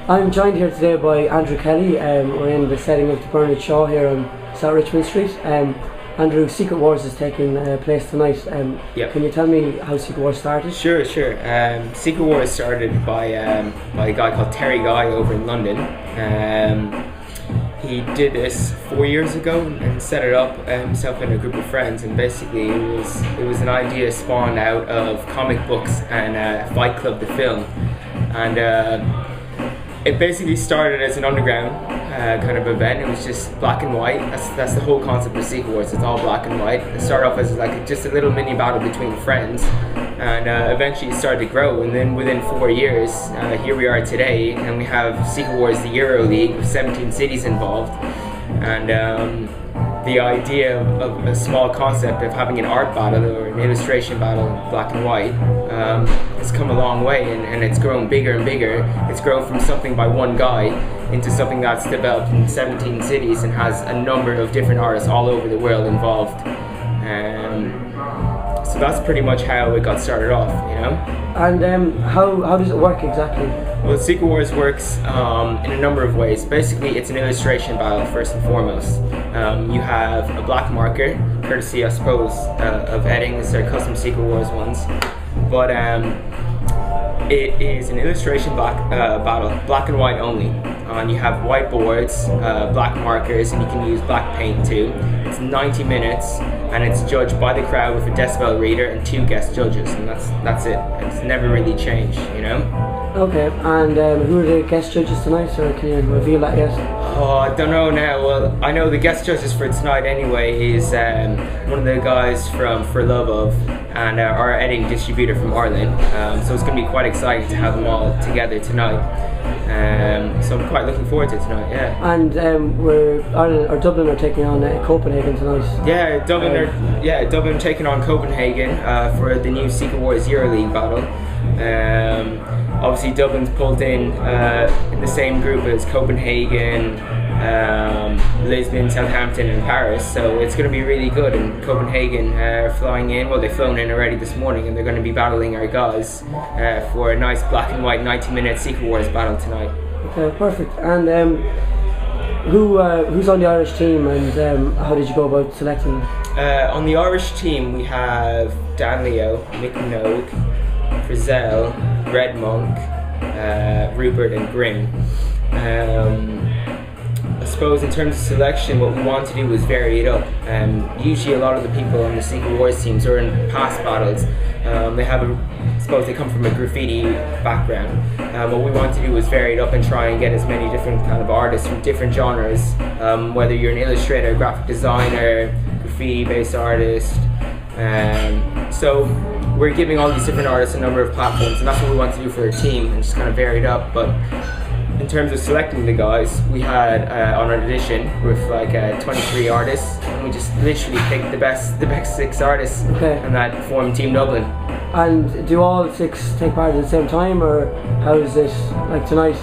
I'm joined here today by Andrew Kelly. We're in the setting of the Bernard Shaw here on South Richmond Street. Andrew, Secret Wars is taking place tonight. Yep. Can you tell me how Secret Wars started? Sure. Secret Wars started by a guy called Terry Guy over in London. He did this 4 years ago and set it up himself and a group of friends, and basically it was an idea spawned out of comic books and Fight Club the film, and it basically started as an underground kind of event. It was just black and white. That's the whole concept of Secret Wars. It's all black and white. It started off as like just a little mini battle between friends, and eventually it started to grow. And then within 4 years, here we are today, and we have Secret Wars, the Euro League, with 17 cities involved. And the idea of a small concept of having an art battle or an illustration battle, black and white, has come a long way, and it's grown bigger and bigger. It's grown from something by one guy into something that's developed in 17 cities and has a number of different artists all over the world involved. So that's pretty much how it got started off, you know. And how does it work exactly? Well, Secret Wars works in a number of ways. Basically, it's an illustration battle first and foremost. You have a black marker, courtesy, I suppose, of Edding. These are custom Secret Wars ones. But it is an illustration battle, black and white only. And you have whiteboards, black markers, and you can use black paint too. It's 90 minutes, and it's judged by the crowd with a decibel reader and 2 guest judges, and that's it. It's never really changed, you know. Okay, and who are the guest judges tonight, or can you reveal that yet? Oh, I don't know now. Well, I know the guest judges for tonight anyway is one of the guys from For Love Of, and our Edding distributor from Ireland. So it's going to be quite exciting to have them all together tonight. So I'm quite looking forward to it tonight, yeah. And Ireland or Dublin are taking on Copenhagen tonight. Yeah, Dublin taking on Copenhagen for the new Secret Wars Euro League battle. Obviously Dublin's pulled in the same group as Copenhagen, Lisbon, Southampton and Paris, so it's going to be really good. And Copenhagen are flying in, well, they've flown in already this morning, and they're going to be battling our guys for a nice black and white 90-minute Secret Wars battle tonight. Okay, perfect. And who's on the Irish team, and how did you go about selecting them? On the Irish team we have Dan Leo, Mick Minogue, Frizzell, Red Monk, Rupert and Grim. I suppose in terms of selection, what we want to do is vary it up. Usually a lot of the people on the Secret Wars teams are in past battles. They come from a graffiti background. What we want to do is vary it up and try and get as many different kind of artists from different genres, whether you're an illustrator, graphic designer, graffiti-based artist. So we're giving all these different artists a number of platforms, and that's what we want to do for our team, and just kind of vary it up. But in terms of selecting the guys, we had on our audition with like 23 artists, and we just literally picked the best 6 artists, and that formed Team Dublin. And do all 6 take part at the same time, or how is this, like tonight?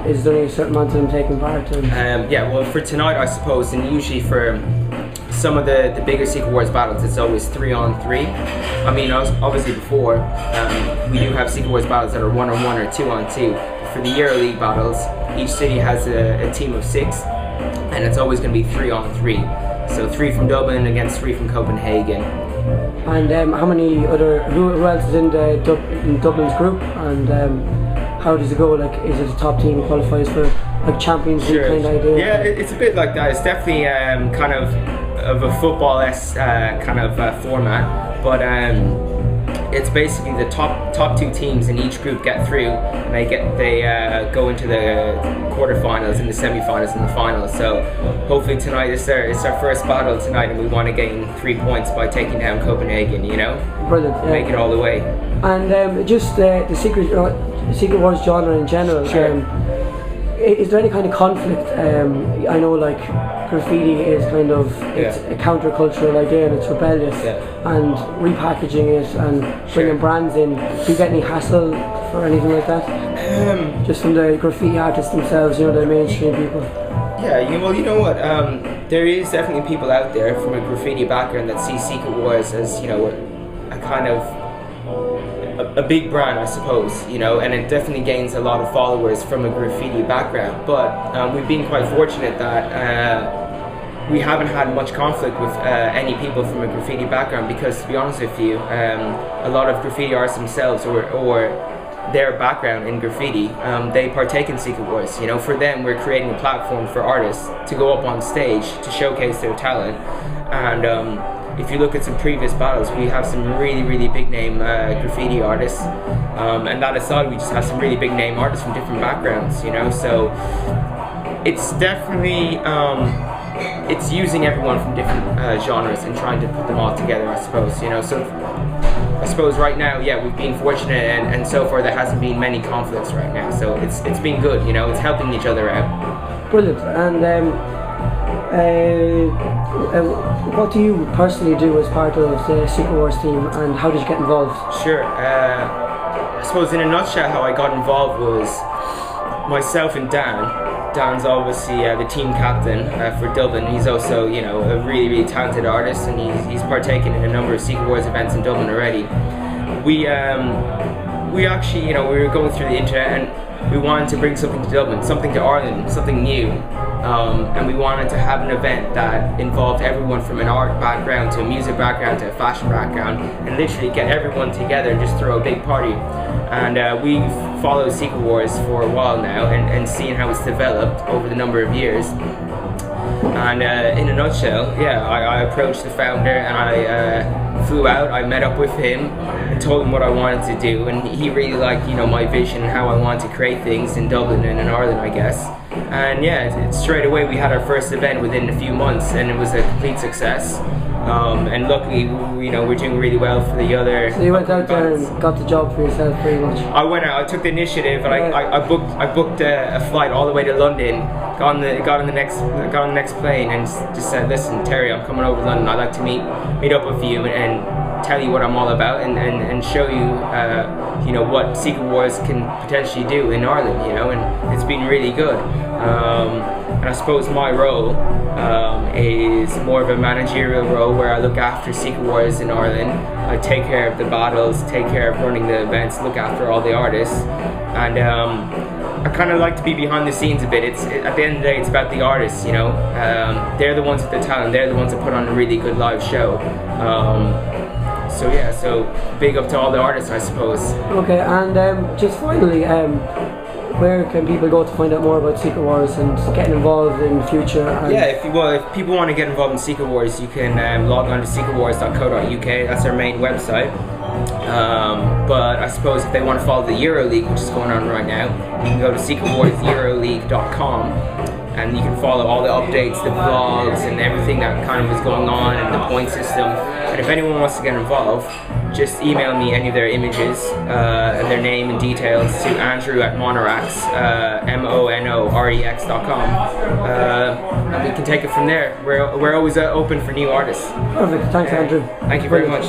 Is there only a certain amount of them taking part? Yeah, well, for tonight, I suppose, and usually for some of the bigger Secret Wars battles, it's always 3-on-3. I mean, obviously before, we do have Secret Wars battles that are 1-on-1 or 2-on-2. For the Euro League battles, each city has a team of 6, and it's always going to be 3-on-3. So 3 from Dublin against 3 from Copenhagen. And how many other, who else is in Dublin's group, and how does it go? Like, is it a top team qualifies for like Champions League kind of idea? Yeah, it's a bit like that. It's definitely kind of a football-esque kind of format, but it's basically the top 2 teams in each group get through, and they go into the quarterfinals and the semi-finals and the finals. So hopefully tonight is our first battle tonight, and we want to gain 3 points by taking down Copenhagen, you know. Brilliant. Yeah. Make it all the way. And just the Secret Wars genre in general. Sure. Is there any kind of conflict? I know like graffiti is kind of it's a countercultural idea and it's rebellious, and repackaging it and bringing brands in. Do you get any hassle for anything like that? Just from the graffiti artists themselves, you know, the mainstream people. Yeah, you know what? There is definitely people out there from a graffiti background that see Secret Wars as, you know, a kind of a big brand, I suppose, you know, and it definitely gains a lot of followers from a graffiti background. But we've been quite fortunate that we haven't had much conflict with any people from a graffiti background, because, to be honest with you, a lot of graffiti artists themselves, or their background in graffiti, they partake in Secret Wars. You know, for them, we're creating a platform for artists to go up on stage to showcase their talent. And if you look at some previous battles, we have some really big name graffiti artists, and that aside, we just have some really big name artists from different backgrounds, you know. So it's definitely it's using everyone from different genres and trying to put them all together, I suppose, you know. So I suppose right now, yeah, we've been fortunate, and so far there hasn't been many conflicts right now, so it's been good, you know. It's helping each other out. Brilliant. And what do you personally do as part of the Secret Wars team, and how did you get involved? Sure. I suppose in a nutshell, how I got involved was myself and Dan. Dan's obviously the team captain for Dublin. He's also, you know, a really talented artist, and he's partaken in a number of Secret Wars events in Dublin already. We actually, you know, we were going through the internet, and we wanted to bring something to Dublin, something to Ireland, something new. And we wanted to have an event that involved everyone from an art background to a music background to a fashion background, and literally get everyone together and just throw a big party. And we've followed Secret Wars for a while now, and seen how it's developed over the number of years. And in a nutshell, yeah, I approached the founder, and I flew out, I met up with him and told him what I wanted to do, and he really liked, you know, my vision and how I wanted to create things in Dublin and in Ireland, I guess. And yeah, straight away we had our first event within a few months, and it was a complete success. And luckily, you know, we're doing really well for the other. So you went out there and got the job for yourself, pretty much. I went out, I took the initiative, and I booked a flight all the way to London. Got on the next plane, and just said, "Listen, Terry, I'm coming over to London. I'd like to meet up with you and tell you what I'm all about, and show you, you know, what Secret Wars can potentially do in Ireland, you know." And it's been really good. And I suppose my role is more of a managerial role, where I look after Secret Wars in Ireland. I take care of the battles, take care of running the events, look after all the artists, and I kind of like to be behind the scenes a bit. At the end of the day, it's about the artists, you know. They're the ones with the talent, they're the ones that put on a really good live show. So yeah, so big up to all the artists, I suppose. Okay, and just finally, where can people go to find out more about Secret Wars and getting involved in the future? Yeah, if people want to get involved in Secret Wars, you can log on to secretwars.co.uk. That's our main website. But I suppose if they want to follow the EuroLeague, which is going on right now, you can go to secretwarseuroleague.com, and you can follow all the updates, the vlogs, and everything that kind of is going on, and the point system. And if anyone wants to get involved, just email me any of their images and their name and details to Andrew at Monorex, monorex.com, and we can take it from there. We're always open for new artists. Perfect. Thanks, Andrew. Thank you very much.